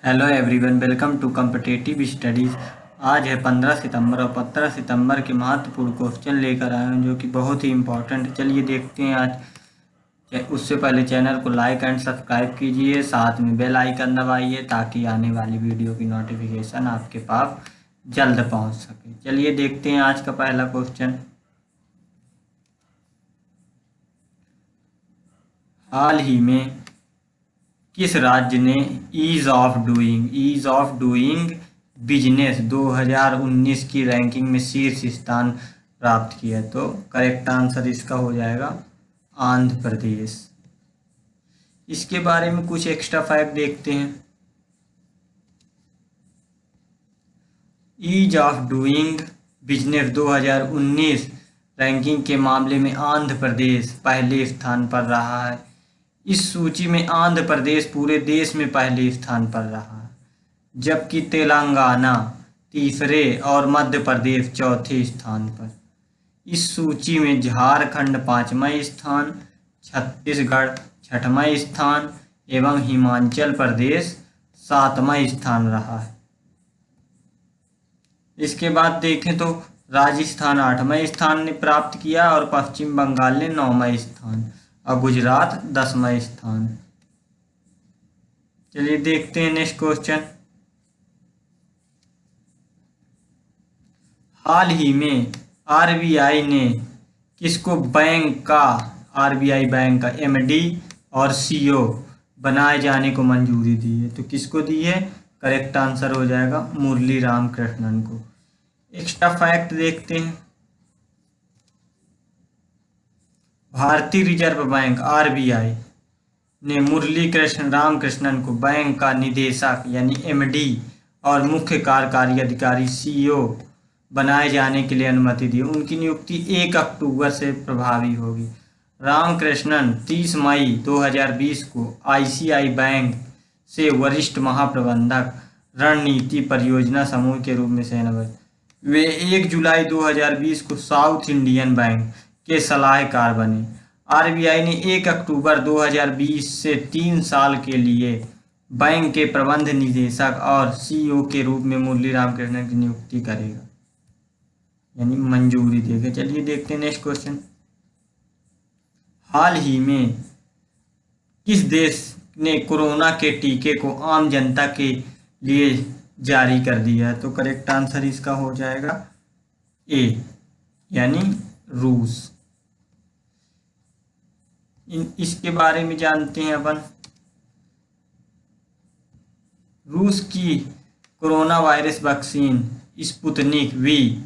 Hello everyone, welcome to competitive studies. आज है 15 सितंबर और 15 सितंबर के महत्वपूर्ण क्वेश्चन लेकर आए हैं जो कि बहुत ही इम्पोर्टेंट है। चलिए देखते हैं आज। उससे पहले चैनल को लाइक एंड सब्सक्राइब कीजिए, साथ में बेल आइकन दबाइए ताकि आने वाली वीडियो की नोटिफिकेशन आपके पास जल्द पहुंच सके। चलिए देखते हैं आज का पहला क्वेश्चन। हाल ही में किस राज्य ने ईज ऑफ डूइंग बिजनेस 2019 की रैंकिंग में शीर्ष स्थान प्राप्त किया है? तो करेक्ट आंसर इसका हो जाएगा आंध्र प्रदेश। इसके बारे में कुछ एक्स्ट्रा फैक्ट देखते हैं। Ease of doing business 2019 ranking के मामले में आंध्र प्रदेश पहले स्थान पर रहा है। इस सूची में आंध्र प्रदेश पूरे देश में पहले स्थान पर रहा है, जबकि तेलंगाना तीसरे और मध्य प्रदेश चौथे स्थान पर। इस सूची में झारखंड पाँचवें स्थान, छत्तीसगढ़ छठवां स्थान एवं हिमाचल प्रदेश सातवां स्थान रहा है। इसके बाद देखें तो राजस्थान 8वां स्थान ने प्राप्त किया और पश्चिम बंगाल ने 9वां स्थान और गुजरात 10वां स्थान। चलिए देखते हैं नेक्स्ट क्वेश्चन। हाल ही में आरबीआई ने किसको आरबीआई बैंक का एमडी और सीईओ बनाए जाने को मंजूरी दी है? तो किसको दी है? करेक्ट आंसर हो जाएगा मुरली राम कृष्णन को। एक्स्ट्रा फैक्ट देखते हैं। भारतीय रिजर्व बैंक आरबीआई ने मुरली रामकृष्णन को बैंक का निदेशक यानी एमडी और मुख्य कार्यकारी अधिकारी सीईओ बनाए जाने के लिए अनुमति दी। उनकी नियुक्ति 1 अक्टूबर से प्रभावी होगी। रामकृष्णन 30 मई 2020 को आईसीआई बैंक से वरिष्ठ महाप्रबंधक रणनीति परियोजना समूह के रूप में सेवानिवृत्त। वे 1 जुलाई 2020 को साउथ इंडियन बैंक के सलाहकार बने। आरबीआई ने 1 अक्टूबर 2020 से 3 साल के लिए बैंक के प्रबंध निदेशक और सीईओ के रूप में मुरली रामकृष्णन की नियुक्ति करेगा, यानी मंजूरी देगा। चलिए देखते हैं नेक्स्ट क्वेश्चन। हाल ही में किस देश ने कोरोना के टीके को आम जनता के लिए जारी कर दिया है? तो करेक्ट आंसर इसका हो जाएगा ए, यानी रूस। इसके बारे में जानते हैं अपन। रूस की corona virus vaccine Sputnik V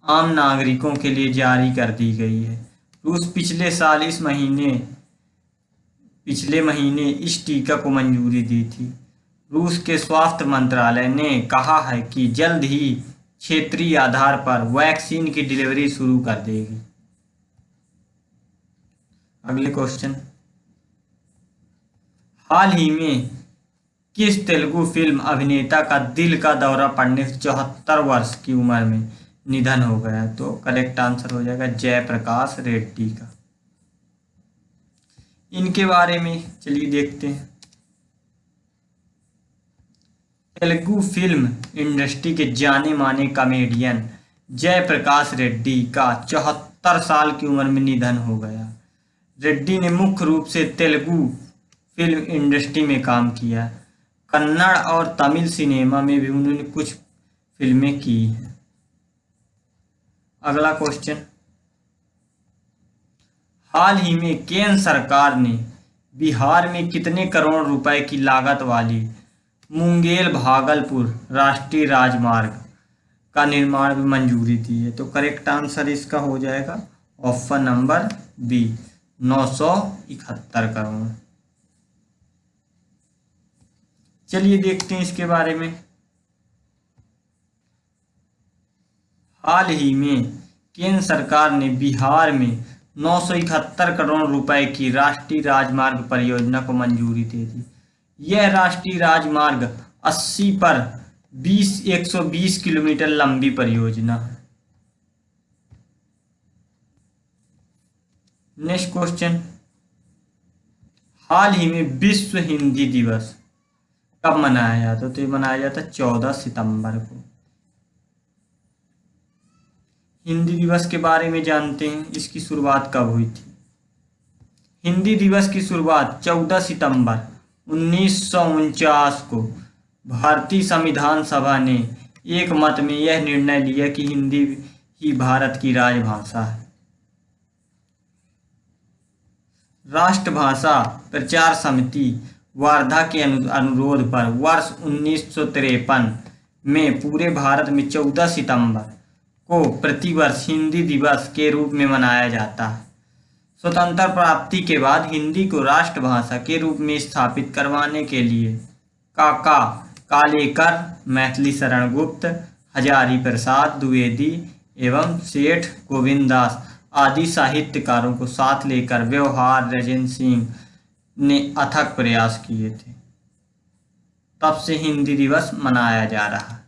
आम नागरिकों के लिए जारी कर दी गई है। रूस पिछले महीने इस टीका को मंजूरी दी थी। रूस के स्वास्थ्य मंत्रालय ने कहा है कि जल्द ही क्षेत्रीय आधार पर वैक्सीन की डिलीवरी शुरू कर देगी। अगले क्वेश्चन। हाल ही में किस तेलुगु फिल्म अभिनेता का दिल का दौरा पड़ने से 74 वर्ष की उम्र में निधन हो गया? तो करेक्ट आंसर हो जाएगा जयप्रकाश रेड्डी का। इनके बारे में चलिए देखते हैं। तेलुगु फिल्म इंडस्ट्री के जाने माने कॉमेडियन जयप्रकाश रेड्डी का 74 साल की उम्र में निधन हो गया। रेड्डी ने मुख्य रूप से तेलुगु फिल्म इंडस्ट्री में काम किया। कन्नड़ और तमिल सिनेमा में भी उन्होंने कुछ फिल्में की हैं। अगला क्वेश्चन। हाल ही में केंद्र सरकार ने बिहार में कितने करोड़ रुपए की लागत वाली मुंगेर भागलपुर राष्ट्रीय राजमार्ग का निर्माण में मंजूरी दी है? तो करेक्ट आंसर इसका हो जाएगा ऑप्शन नंबर बी, 971 करोड़। चलिए देखते हैं इसके बारे में। हाल ही में केंद्र सरकार ने बिहार में 971 करोड़ रुपए की राष्ट्रीय राजमार्ग परियोजना को मंजूरी दे दी। यह राष्ट्रीय राजमार्ग 80 पर 120 किलोमीटर लंबी परियोजना है। Next question. हाल ही में विश्व हिंदी दिवस कब मनाया जाता? तो ये मनाया जाता 14 सितंबर को। हिंदी दिवस के बारे में जानते हैं, इसकी शुरुआत कब हुई थी? हिंदी दिवस की शुरुआत 14 सितंबर 1949 को भारतीय संविधान सभा ने एक मत में यह निर्णय लिया कि हिंदी ही भारत की राजभाषा है। राष्ट्रभाषा प्रचार समिति वार्धा के अनुरोध पर वर्ष 1953 में पूरे भारत में 14 सितंबर को प्रतिवर्ष हिंदी दिवस के रूप में मनाया जाता है। स्वतंत्रता प्राप्ति के बाद हिंदी को राष्ट्रभाषा के रूप में स्थापित करवाने के लिए काका कालेकर, मैथिली शरण गुप्त, हजारी प्रसाद द्विवेदी एवं सेठ गोविंद दास आदि साहित्यकारों को साथ लेकर व्यवहार राजेंद्र सिंह ने अथक प्रयास किए थे। तब से हिंदी दिवस मनाया जा रहा है।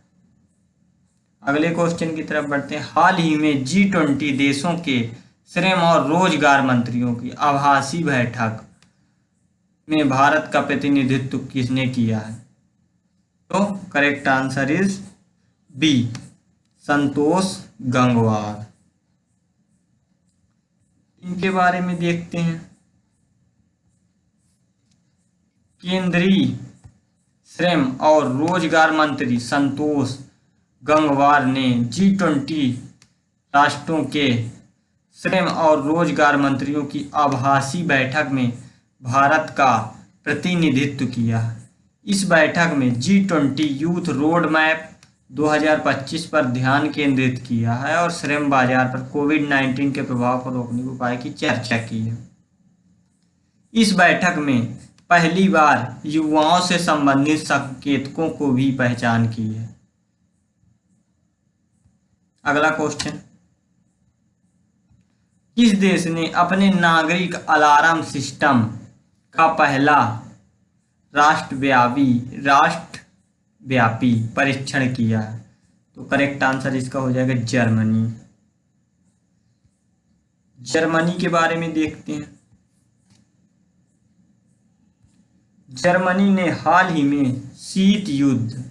अगले क्वेश्चन की तरफ बढ़ते हैं। हाल ही में G20 देशों के श्रम और रोजगार मंत्रियों की आभासी बैठक में भारत का प्रतिनिधित्व किसने किया है? तो correct answer is B, Santosh Gangwar. इनके बारे में देखते हैं। केंद्रीय श्रम और रोजगार मंत्री संतोष गंगवार ने G20 राष्ट्रों के श्रम और रोजगार मंत्रियों की आभासी बैठक में भारत का प्रतिनिधित्व किया। इस बैठक में G20 यूथ रोड मैप 2025 पर ध्यान केंद्रित किया है और श्रम बाजार पर कोविड-19 के प्रभाव को रोकने के उपाय की चर्चा की है। इस बैठक में पहली बार युवाओं से संबंधित संकेतकों को भी पहचान की है। अगला क्वेश्चन, किस देश ने अपने नागरिक अलार्म सिस्टम का पहला राष्ट्रव्यापी परीक्षण किया है? तो करेक्ट आंसर इसका हो जाएगा जर्मनी। जर्मनी के बारे में देखते हैं। जर्मनी ने हाल ही में शीत युद्ध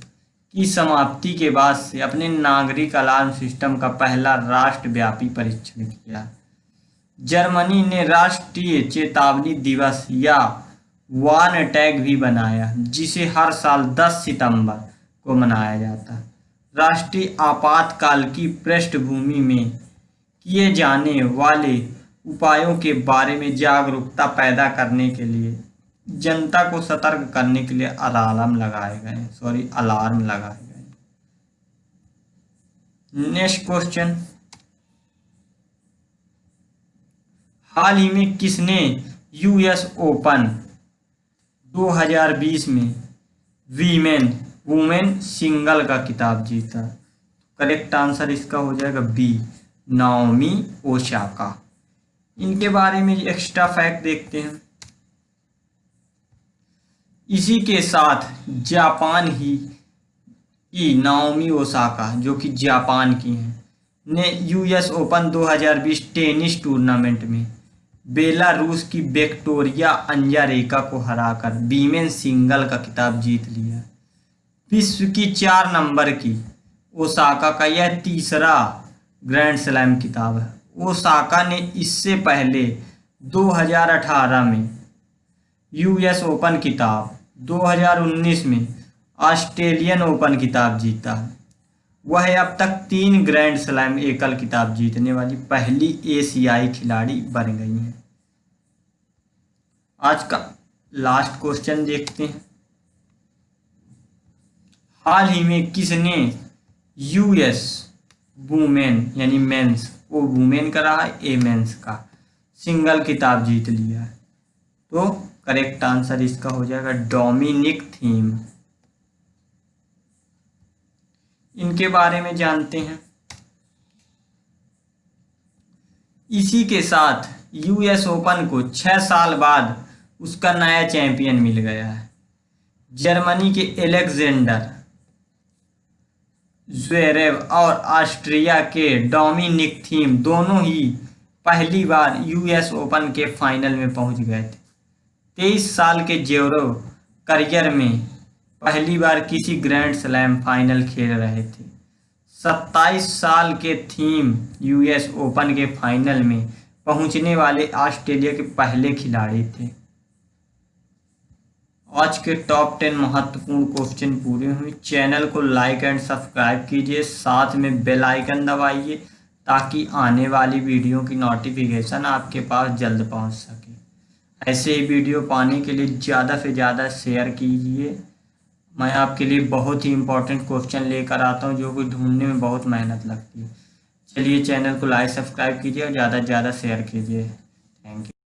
की समाप्ति के बाद से अपने नागरिक अलार्म सिस्टम का पहला राष्ट्रव्यापी परीक्षण किया। जर्मनी ने राष्ट्रीय चेतावनी दिवस या वार्न टैग भी बनाया, जिसे हर साल 10 सितंबर को मनाया जाता है। राष्ट्रीय आपातकाल की पृष्ठभूमि में किए जाने वाले उपायों के बारे में जागरूकता पैदा करने के लिए जनता को सतर्क करने के लिए अलार्म लगाए गए। नेक्स्ट क्वेश्चन, हाल ही में किसने यूएस ओपन 2020 में वुमेन सिंगल का खिताब जीता? करेक्ट आंसर इसका हो जाएगा बी, नाओमी ओसाका। इनके बारे में एक्स्ट्रा फैक्ट देखते हैं। इसी के साथ जापान की नाओमी ओसाका, जो कि जापान की हैं, ने यूएस ओपन 2020 टेनिस टूर्नामेंट में बेलारूस की विक्टोरिया अंजारेका को हराकर वीमेन सिंगल का खिताब जीत लिया। विश्व की 4 नंबर की ओसाका का यह तीसरा ग्रैंड स्लैम खिताब है। ओसाका ने इससे पहले 2018 में यूएस ओपन खिताब, 2019 में ऑस्ट्रेलियन ओपन खिताब जीता। वह अब तक 3 ग्रैंड स्लैम एकल खिताब जीतने वाली पहली एशियाई खिलाड़ी बन गई हैं। आज का लास्ट क्वेश्चन देखते हैं। हाल ही में किसने यूएस वुमेन यानी मेंस, वो वुमेन का रहा है, ए मेंस का सिंगल खिताब जीत लिया है? तो करेक्ट आंसर इसका हो जाएगा डोमिनिक थीम। इनके बारे में जानते हैं। इसी के साथ यूएस ओपन को 6 साल बाद उसका नया चैंपियन मिल गया है। जर्मनी के एलेक्जेंडर ज़्वेरेव और ऑस्ट्रिया के डोमिनिक थीम दोनों ही पहली बार यूएस ओपन के फाइनल में पहुंच गए थे। 23 साल के ज़्वेरेव करियर में पहली बार किसी ग्रैंड स्लैम फाइनल खेल रहे थे। 27 साल के थीम यूएस ओपन के फाइनल में पहुंचने वाले ऑस्ट्रेलिया के पहले खिलाड़ी थे। आज के टॉप 10 महत्वपूर्ण क्वेश्चन पूरे हुए। चैनल को लाइक एंड सब्सक्राइब कीजिए, साथ में बेल आइकन दबाइए ताकि आने वाली वीडियो की नोटिफिकेशन आपके पास जल्द पहुंच सके। ऐसे ही वीडियो पाने के लिए ज़्यादा से ज़्यादा शेयर कीजिए। मैं आपके लिए बहुत ही इम्पोर्टेंट क्वेश्चन लेकर आता हूं जो कि ढूंढने में बहुत मेहनत लगती है। चलिए चैनल को लाइक सब्सक्राइब कीजिए और ज़्यादा से ज़्यादा शेयर कीजिए।